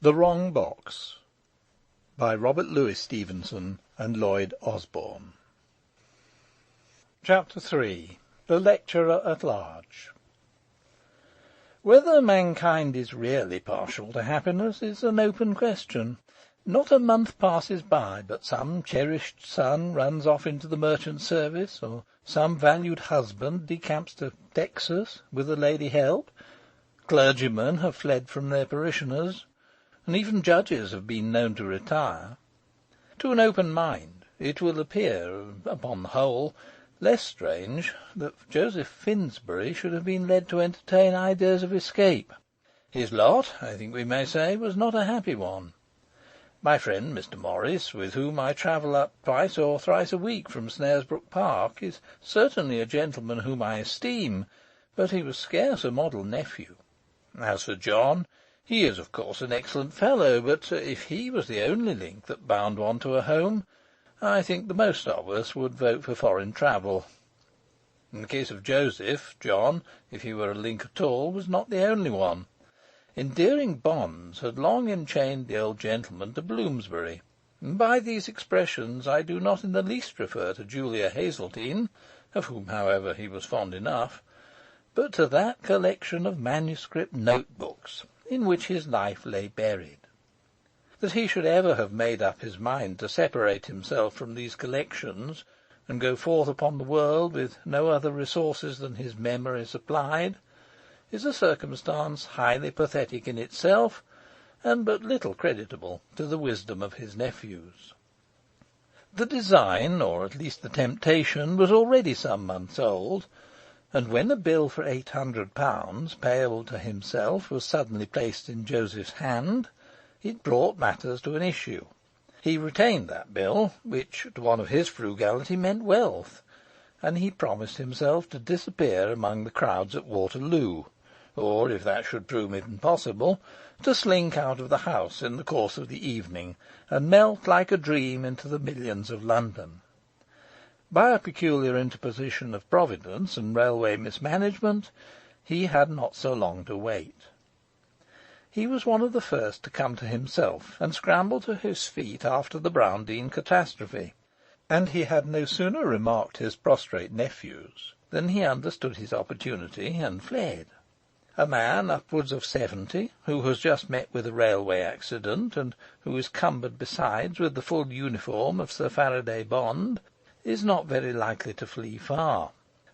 The Wrong Box, by Robert Louis Stevenson and Lloyd Osborne. Chapter 3. The Lecturer at Large. Whether mankind is really partial to happiness is an open question. Not a month passes by but some cherished son runs off into the merchant service, or some valued husband decamps to Texas with a lady help. Clergymen have fled from their parishioners, and even judges have been known to retire. To an open mind it will appear, upon the whole, less strange that Joseph Finsbury should have been led to entertain ideas of escape. His lot, I think we may say, was not a happy one. My friend Mr. Morris, with whom I travel up twice or thrice a week from Snaresbrook Park, is certainly a gentleman whom I esteem, but he was scarce a model nephew. As for John, he is of course an excellent fellow, but if he was the only link that bound one to a home, I think the most of us would vote for foreign travel. In the case of Joseph, John, if he were a link at all, was not the only one. Endearing bonds had long enchained the old gentleman to Bloomsbury, and by these expressions I do not in the least refer to Julia Hazeltine, of whom, however, he was fond enough, but to that collection of manuscript notebooks in which his life lay buried. That he should ever have made up his mind to separate himself from these collections, and go forth upon the world with no other resources than his memory supplied, is a circumstance highly pathetic in itself, and but little creditable to the wisdom of his nephews. The design, or at least the temptation, was already some months old, and when a bill for £800, payable to himself, was suddenly placed in Joseph's hand, it brought matters to an issue. He retained that bill, which to one of his frugality meant wealth, and he promised himself to disappear among the crowds at Waterloo, or, if that should prove impossible, to slink out of the house in the course of the evening, and melt like a dream into the millions of London. By a peculiar interposition of Providence and railway mismanagement, he had not so long to wait. He was one of the first to come to himself and scramble to his feet after the Browndean catastrophe, and he had no sooner remarked his prostrate nephews than he understood his opportunity and fled. A man upwards of 70, who has just met with a railway accident, and who is cumbered besides with the full uniform of Sir Faraday Bond, is not very likely to flee far.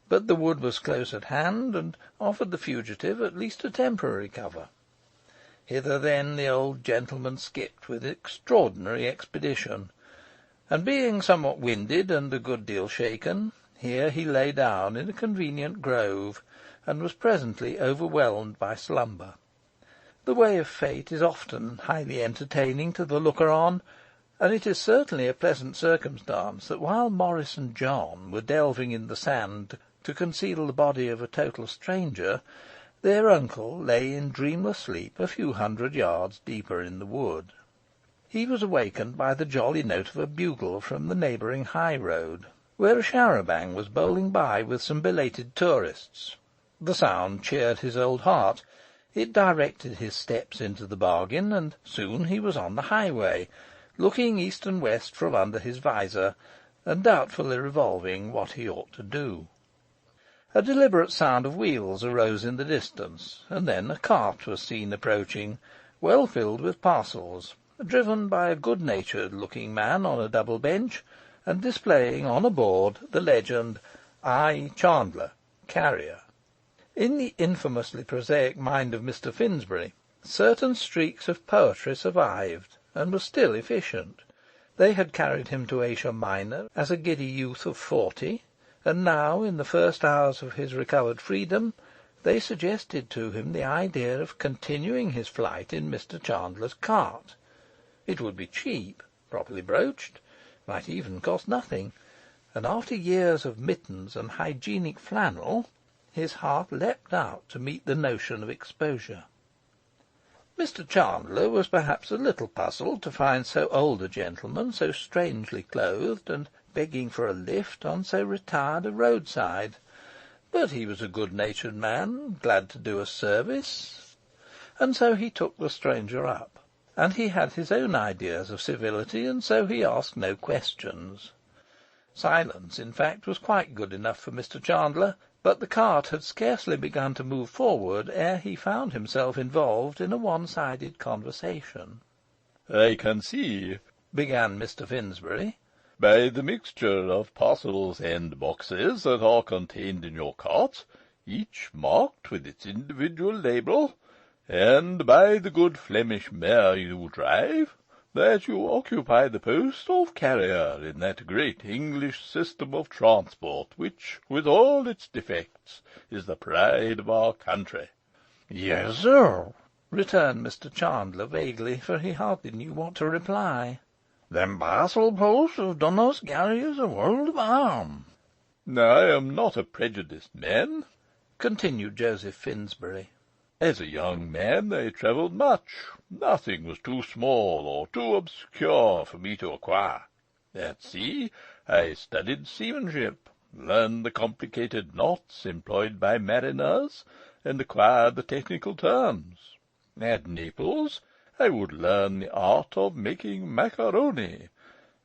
But the wood was close at hand, and offered the fugitive at least a temporary cover. Hither then the old gentleman skipped with extraordinary expedition, and being somewhat winded and a good deal shaken, here he lay down in a convenient grove, and was presently overwhelmed by slumber. The way of fate is often highly entertaining to the looker-on, and it is certainly a pleasant circumstance that while Morris and John were delving in the sand to conceal the body of a total stranger, their uncle lay in dreamless sleep a few hundred yards deeper in the wood. He was awakened by the jolly note of a bugle from the neighbouring high road, where a char-a-banc was bowling by with some belated tourists. The sound cheered his old heart. It directed his steps into the bargain, and soon he was on the highway, looking east and west from under his visor, and doubtfully revolving what he ought to do. A deliberate sound of wheels arose in the distance, and then a cart was seen approaching, well filled with parcels, driven by a good-natured looking man on a double bench, and displaying on a board the legend, "I. Chandler, Carrier." In the infamously prosaic mind of Mr. Finsbury, certain streaks of poetry survived, and were still efficient. They had carried him to Asia Minor as a giddy youth of 40, and now, in the first hours of his recovered freedom, they suggested to him the idea of continuing his flight in Mr. Chandler's cart. It would be cheap, properly broached, might even cost nothing, and after years of mittens and hygienic flannel, his heart leapt out to meet the notion of exposure. Mr. Chandler was perhaps a little puzzled to find so old a gentleman so strangely clothed, and begging for a lift on so retired a roadside, but he was a good-natured man, glad to do a service, and so he took the stranger up. and he had his own ideas of civility, and so he asked no questions. Silence, in fact, was quite good enough for Mr. Chandler, but the cart had scarcely begun to move forward ere he found himself involved in a one-sided conversation. "I can see," began Mr. Finsbury, "by the mixture of parcels and boxes that are contained in your cart, each marked with its individual label, and by the good Flemish mare you drive, that you occupy the post of carrier in that great English system of transport which, with all its defects, is the pride of our country." "Yes, sir," returned Mr. Chandler vaguely, for he hardly knew what to reply. "Them parcel posts have done us carriers a world of harm." "I am not a prejudiced man," continued Joseph Finsbury. "As a young man I travelled much. Nothing was too small or too obscure for me to acquire. At sea I studied seamanship, learned the complicated knots employed by mariners, and acquired the technical terms. At Naples I would learn the art of making macaroni;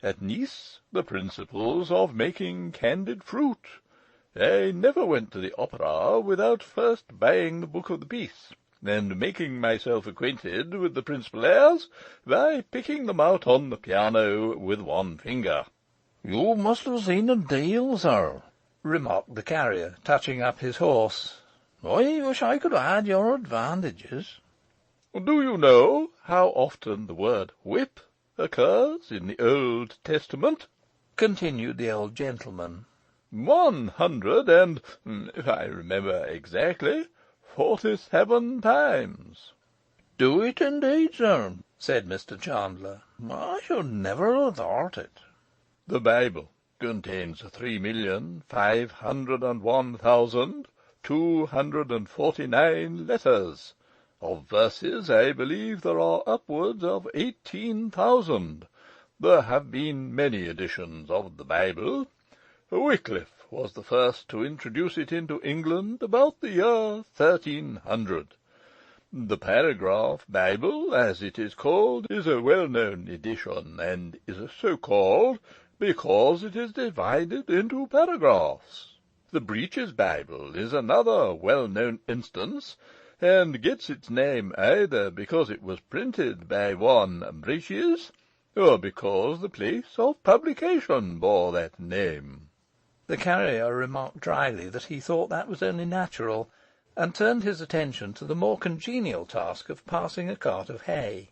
at Nice the principles of making candied fruit. I never went to the opera without first buying the book of the piece, and making myself acquainted with the principal airs by picking them out on the piano with one finger." "You must have seen a deal, sir," remarked the carrier, touching up his horse. "I wish I could have had your advantages." "Do you know how often the word whip occurs in the Old Testament?" continued the old gentleman. 100 and, if I remember exactly, 47 times. "Do it indeed, sir?" said Mr. Chandler. "I should never have thought it." The Bible contains 3,501,249 letters. Of verses, I believe there are upwards of 18,000. There have been many editions of the Bible. Wycliffe was the first to introduce it into England about the year 1300. The Paragraph Bible, as it is called, is a well-known edition, and is so called because it is divided into paragraphs. The Breeches Bible is another well-known instance, and gets its name either because it was printed by one Breeches, or because the place of publication bore that name. The carrier remarked drily that he thought that was only natural, and turned his attention to the more congenial task of passing a cart of hay.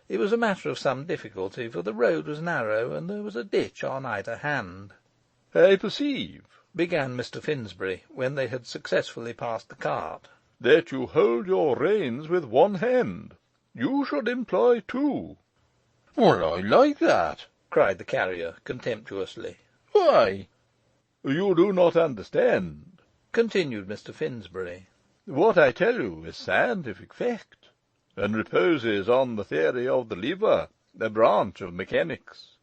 It was a matter of some difficulty, for the road was narrow, and there was a ditch on either hand. "I perceive," began Mr. Finsbury, when they had successfully passed the cart, "that you hold your reins with one hand. You should employ two." "Well, I like that," cried the carrier contemptuously. "Why?" "You do not understand," continued Mr. Finsbury. "What I tell you is scientific fact, and reposes on the theory of the lever, a branch of mechanics.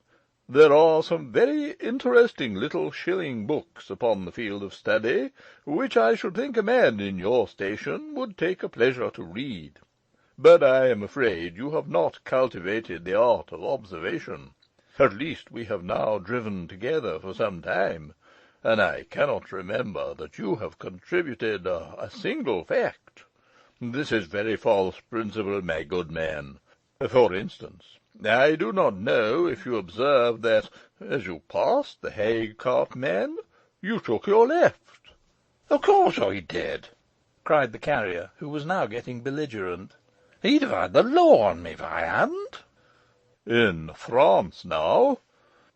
There are some very interesting little shilling books upon the field of study, which I should think a man in your station would take a pleasure to read. But I am afraid you have not cultivated the art of observation. At least we have now driven together for some time, and I cannot remember that you have contributed a single fact. This is very false principle, my good man. For instance, I do not know if you observed that, as you passed the hay cart man, you took your left." "Of course I did," cried the carrier, who was now getting belligerent. "He'd have had the law on me if I hadn't." "In France now,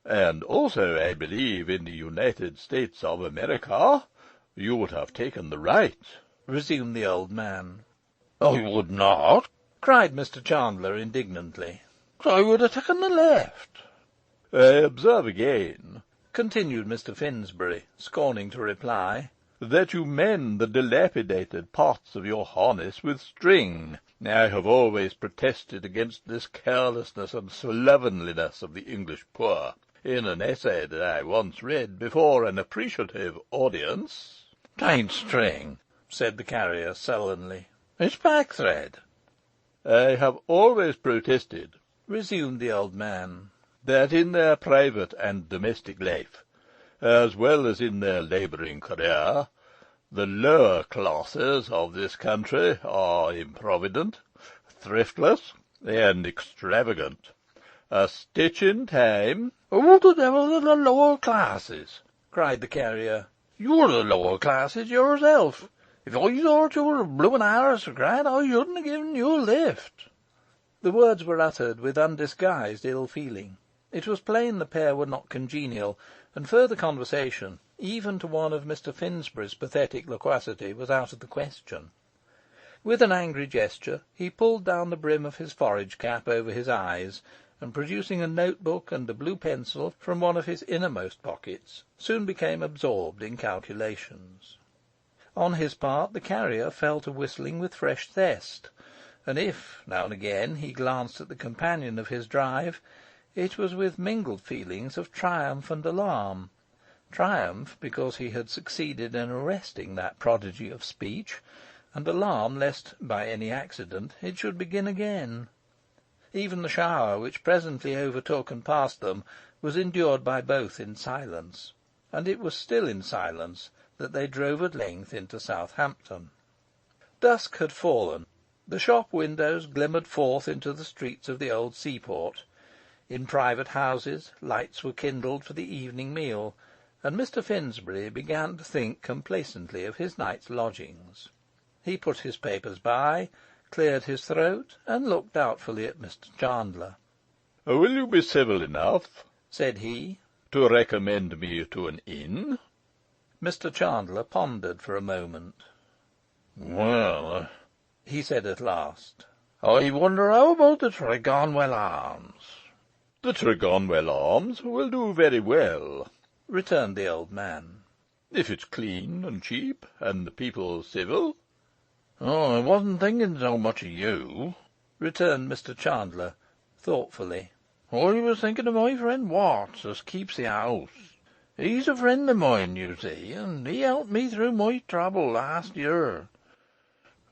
and also, I believe, in the United States of America, you would have taken the right," resumed the old man. "I would not," cried Mr. Chandler indignantly. "I would have taken the left." "I observe again," continued Mr. Finsbury, scorning to reply, "that you mend the dilapidated parts of your harness with string. I have always protested against this carelessness and slovenliness of the English poor. In an essay that I once read before an appreciative audience—" "'Tain't string," said the carrier sullenly. "It's packthread." I have always protested, resumed the old man, that in their private and domestic life, as well as in their labouring career, the lower classes of this country are improvident, thriftless, and extravagant. A stitch in time—" "Who the devil are the lower classes?" cried the carrier. "You're the lower classes yourself. If I thought you were a bloomin' aristocrat, I shouldn't have given you a lift." The words were uttered with undisguised ill feeling. It was plain the pair were not congenial, and further conversation, even to one of Mr. Finsbury's pathetic loquacity, was out of the question. With an angry gesture, he pulled down the brim of his forage cap over his eyes, and, producing a note-book and a blue pencil from one of his innermost pockets, soon became absorbed in calculations. On his part, the carrier fell to whistling with fresh zest, and if, now and again, he glanced at the companion of his drive, it was with mingled feelings of triumph and alarm. Triumph, because he had succeeded in arresting that prodigy of speech, and alarm lest, by any accident, it should begin again. Even the shower which presently overtook and passed them was endured by both in silence, and it was still in silence that they drove at length into Southampton. Dusk had fallen. The shop windows glimmered forth into the streets of the old seaport. In private houses lights were kindled for the evening meal, and Mr. Finsbury began to think complacently of his night's lodgings. He put his papers by, cleared his throat, and looked doubtfully at Mr. Chandler. "Will you be civil enough," said he, "to recommend me to an inn?" Mr. Chandler pondered for a moment. "Well," he said at last, "I wonder how about the Tregonwell Arms?" "The Tregonwell Arms will do very well," returned the old man, "if it's clean and cheap, and the people civil." "Oh, I wasn't thinking so much of you," returned Mr. Chandler, thoughtfully. "I was thinking of my friend Watts, as keeps the house. He's a friend of mine, you see, and he helped me through my trouble last year.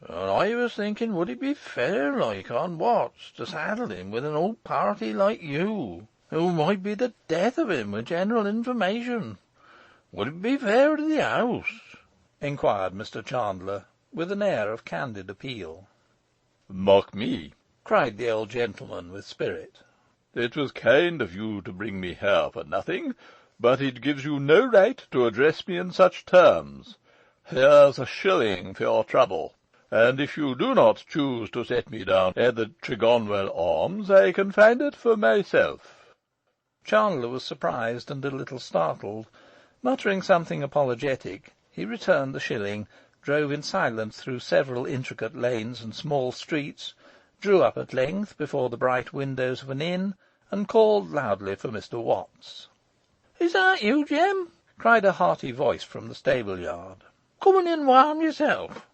And I was thinking, would it be fair like on Watts to saddle him with an old party like you, who might be the death of him with general information? Would it be fair to the house?" inquired Mr. Chandler, with an air of candid appeal. "Mock me!" cried the old gentleman with spirit. "It was kind of you to bring me here for nothing, but it gives you no right to address me in such terms. Here's a shilling for your trouble, and if you do not choose to set me down at the Tregonwell Arms, I can find it for myself." Chandler was surprised and a little startled. Muttering something apologetic, he returned the shilling, drove in silence through several intricate lanes and small streets, drew up at length before the bright windows of an inn, and called loudly for Mr. Watts. "Is that you, Jem?" cried a hearty voice from the stable-yard. "Come in and warm yourself."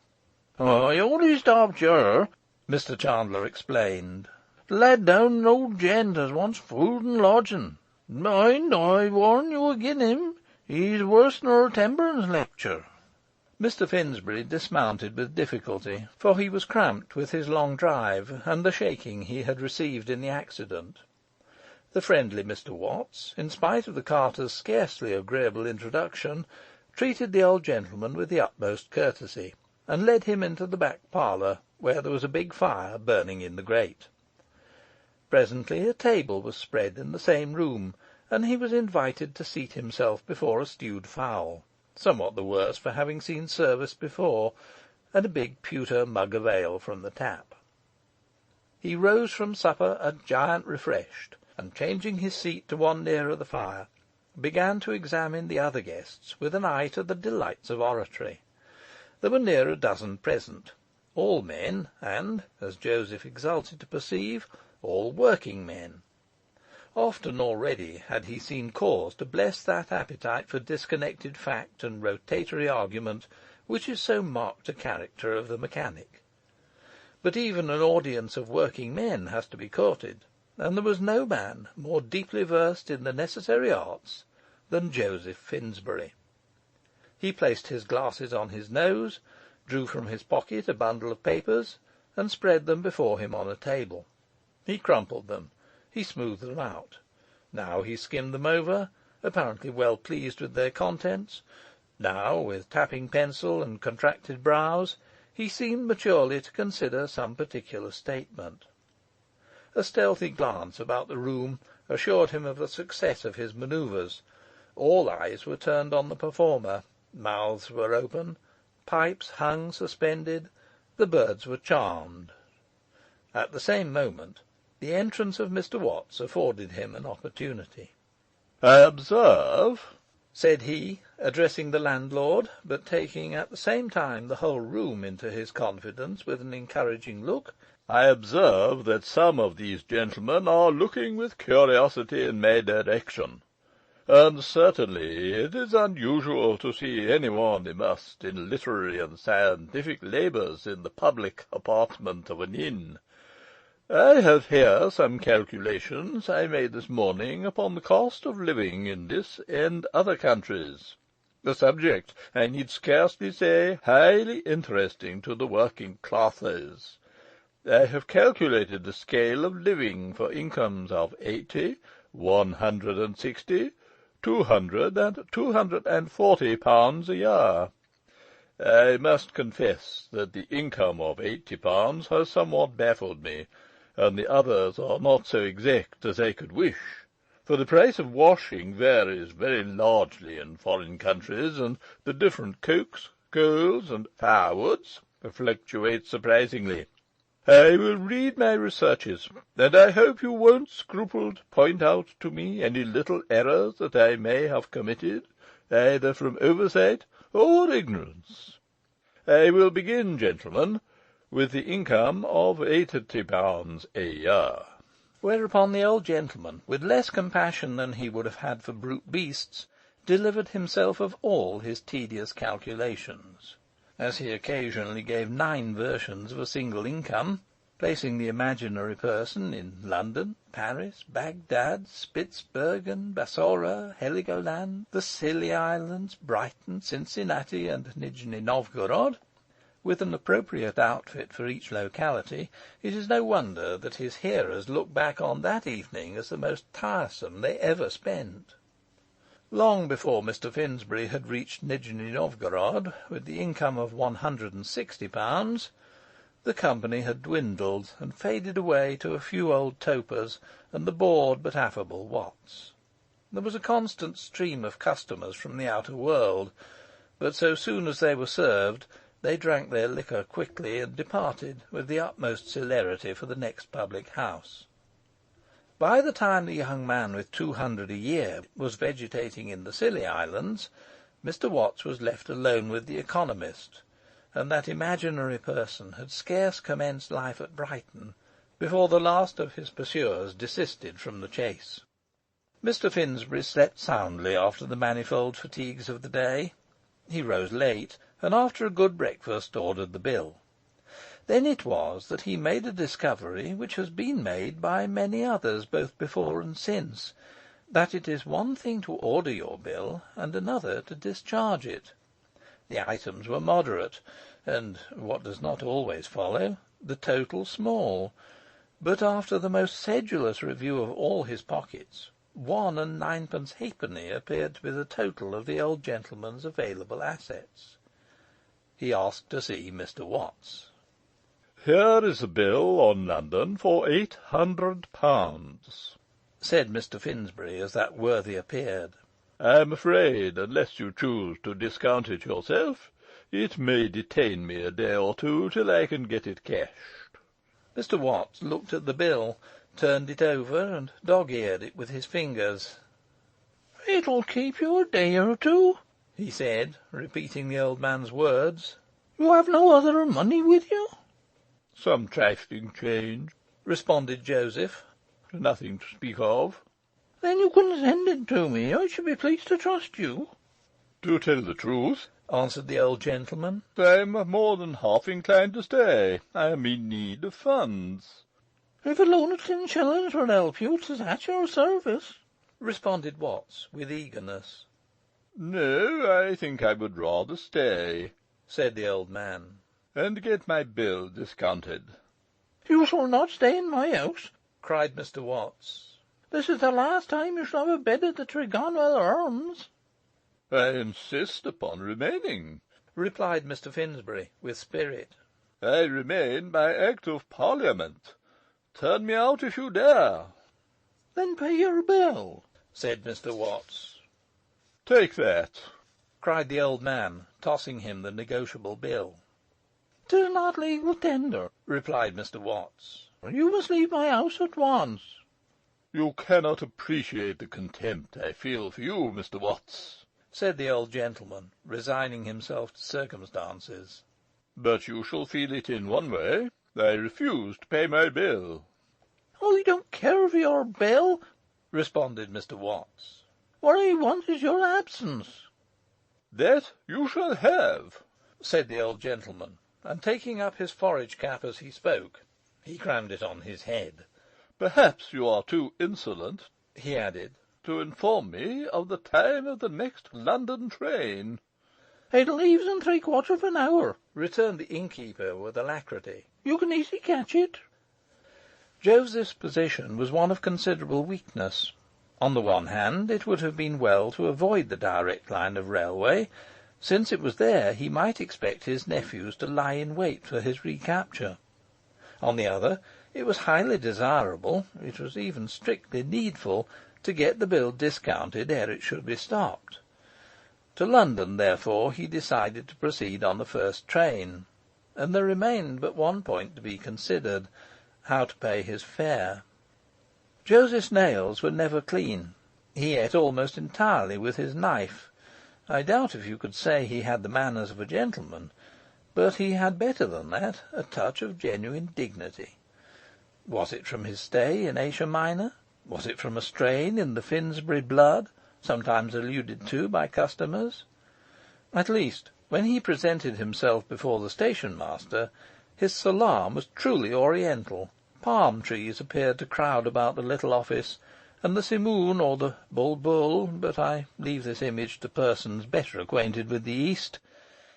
"I only stopped here," Mr. Chandler explained, "to let down an old gent as wants food and lodging. Mind, I warn you agin him. He's worse nor a temperance lecture." Mr. Finsbury dismounted with difficulty, for he was cramped with his long drive and the shaking he had received in the accident. The friendly Mr. Watts, in spite of the carter's scarcely agreeable introduction, treated the old gentleman with the utmost courtesy, and led him into the back parlour, where there was a big fire burning in the grate. Presently a table was spread in the same room, and he was invited to seat himself before a stewed fowl, somewhat the worse for having seen service before, and a big pewter mug of ale from the tap. He rose from supper a giant refreshed, and, changing his seat to one nearer the fire, began to examine the other guests with an eye to the delights of oratory. There were near a dozen present, all men, and, as Joseph exulted to perceive, all working men. Often already had he seen cause to bless that appetite for disconnected fact and rotatory argument which is so marked a character of the mechanic. But even an audience of working men has to be courted, and there was no man more deeply versed in the necessary arts than Joseph Finsbury. He placed his glasses on his nose, drew from his pocket a bundle of papers, and spread them before him on a table. He crumpled them, he smoothed them out. Now he skimmed them over, apparently well pleased with their contents. Now, with tapping pencil and contracted brows, he seemed maturely to consider some particular statement. A stealthy glance about the room assured him of the success of his manoeuvres. All eyes were turned on the performer, mouths were open, pipes hung suspended, the birds were charmed. At the same moment, the entrance of Mr. Watts afforded him an opportunity. "I observe," said he, addressing the landlord, but taking at the same time the whole room into his confidence with an encouraging look, "I observe that some of these gentlemen are looking with curiosity in my direction, and certainly it is unusual to see any one immersed in literary and scientific labours in the public apartment of an inn. I have here some calculations I made this morning upon the cost of living in this and other countries, a subject, I need scarcely say, highly interesting to the working classes. I have calculated the scale of living for incomes of 80, 160, 200, and 240 pounds a year. I must confess that the income of 80 pounds has somewhat baffled me, and the others are not so exact as I could wish, for the price of washing varies very largely in foreign countries, and the different cokes, coals, and firewoods fluctuate surprisingly. I will read my researches, and I hope you won't scruple to point out to me any little errors that I may have committed, either from oversight or ignorance. I will begin, gentlemen, with the income of 80 pounds a year." Whereupon the old gentleman, with less compassion than he would have had for brute beasts, delivered himself of all his tedious calculations. As he occasionally gave 9 versions of a single income, placing the imaginary person in London, Paris, Baghdad, Spitzbergen, Bassora, Heligoland, the Scilly Islands, Brighton, Cincinnati, and Nijni Novgorod, with an appropriate outfit for each locality, it is no wonder that his hearers look back on that evening as the most tiresome they ever spent. Long before Mr. Finsbury had reached Nijni Novgorod, with the income of £160, the company had dwindled and faded away to a few old topers and the bored but affable Watts. There was a constant stream of customers from the outer world, but so soon as they were served, they drank their liquor quickly and departed with the utmost celerity for the next public house. By the time the young man with 200 a year was vegetating in the Scilly Islands, Mr. Watts was left alone with the economist, and that imaginary person had scarce commenced life at Brighton before the last of his pursuers desisted from the chase. Mr. Finsbury slept soundly after the manifold fatigues of the day. He rose late, and after a good breakfast ordered the bill. Then it was that he made a discovery which has been made by many others both before and since, that it is one thing to order your bill and another to discharge it. The items were moderate, and, what does not always follow, the total small, but after the most sedulous review of all his pockets, 1 and 9 halfpenny appeared to be the total of the old gentleman's available assets. He asked to see Mr. Watts. "Here is a bill on London for £800, said Mr. Finsbury, as that worthy appeared. I am afraid, unless you choose to discount it yourself, it may detain me a day or two till I can get it cashed." Mr. Watts looked at the bill, turned it over, and dog-eared it with his fingers. "It'll keep you a day or two," he said, repeating the old man's words. "You have no other money with you?" "Some trifling change," responded Joseph. "Nothing to speak of." "Then you can send it to me. I should be pleased to trust you." "To tell the truth," answered the old gentleman, "I am more than half inclined to stay. I am in need of funds." "If a loan of 10 shillings will help you, 'tis at your service," responded Watts with eagerness. "No, I think I would rather stay," said the old man, "and get my bill discounted. You shall not stay in my house, cried Mr. Watts. This is the last time you shall have a bed at the Tregonwell Arms. I insist upon remaining, replied Mr. Finsbury, with spirit. I remain by Act of Parliament. Turn me out if you dare. Then pay your bill, said Mr. Watts. Take that, cried the old man, tossing him the negotiable bill. 'Tis not legal tender, replied Mr. Watts. You must leave my house at once. You cannot appreciate the contempt I feel for you, Mr. Watts, said the old gentleman, resigning himself to circumstances. But you shall feel it in one way. I refuse to pay my bill. I don't care for your bill, responded Mr. Watts. What I want is your absence. That you shall have, said the old gentleman, and taking up his forage cap as he spoke, he crammed it on his head. Perhaps you are too insolent, he added, to inform me of the time of the next London train. It leaves in 3/4 of an hour, returned the innkeeper with alacrity. You can easily catch it. Joseph's position was one of considerable weakness. On the one hand, it would have been well to avoid the direct line of railway. Since it was there, he might expect his nephews to lie in wait for his recapture. On the other, it was highly desirable, it was even strictly needful, to get the bill discounted ere it should be stopped. To London, therefore, he decided to proceed on the first train, and there remained but one point to be considered: how to pay his fare. Joseph's nails were never clean. He ate almost entirely with his knife. I doubt if you could say he had the manners of a gentleman, but he had better than that, a touch of genuine dignity. Was it from his stay in Asia Minor? Was it from a strain in the Finsbury blood, sometimes alluded to by customers? At least, when he presented himself before the station-master, his salaam was truly oriental. Palm trees appeared to crowd about the little office, and the simoon or the bulbul, but I leave this image to persons better acquainted with the East.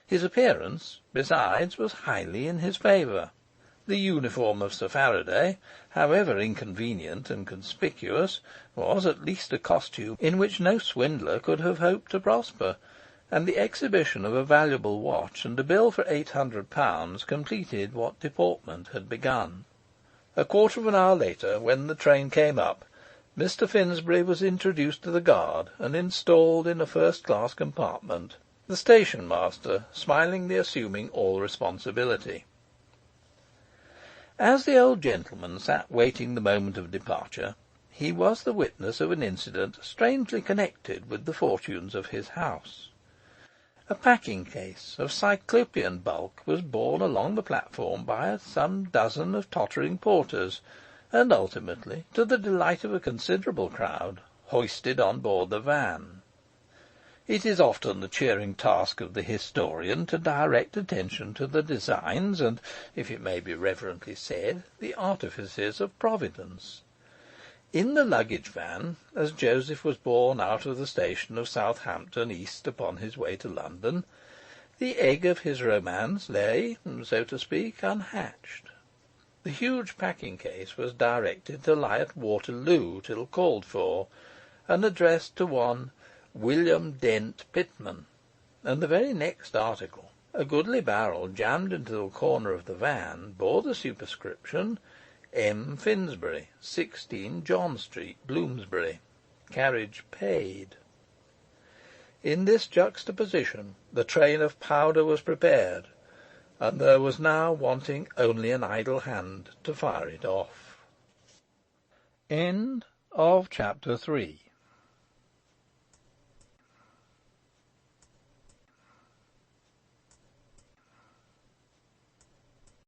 His appearance, besides, was highly in his favour. The uniform of Sir Faraday, however inconvenient and conspicuous, was at least a costume in which no swindler could have hoped to prosper, and the exhibition of a valuable watch and a bill for £800 completed what deportment had begun. A quarter of an hour later, when the train came up, Mr. Finsbury was introduced to the guard and installed in a first-class compartment, the station-master smilingly assuming all responsibility. As the old gentleman sat waiting the moment of departure, he was the witness of an incident strangely connected with the fortunes of his house. A packing-case of cyclopean bulk was borne along the platform by some dozen of tottering porters, and ultimately, to the delight of a considerable crowd, hoisted on board the van. It is often the cheering task of the historian to direct attention to the designs and, if it may be reverently said, the artifices of Providence. In the luggage van, as Joseph was borne out of the station of Southampton East upon his way to London, the egg of his romance lay, so to speak, unhatched. The huge packing-case was directed to lie at Waterloo till called for, and addressed to one William Dent Pitman, and the very next article, a goodly barrel jammed into the corner of the van, bore the superscription M. Finsbury, 16 John Street, Bloomsbury. Carriage paid. In this juxtaposition the train of powder was prepared, and there was now wanting only an idle hand to fire it off. End of chapter 3.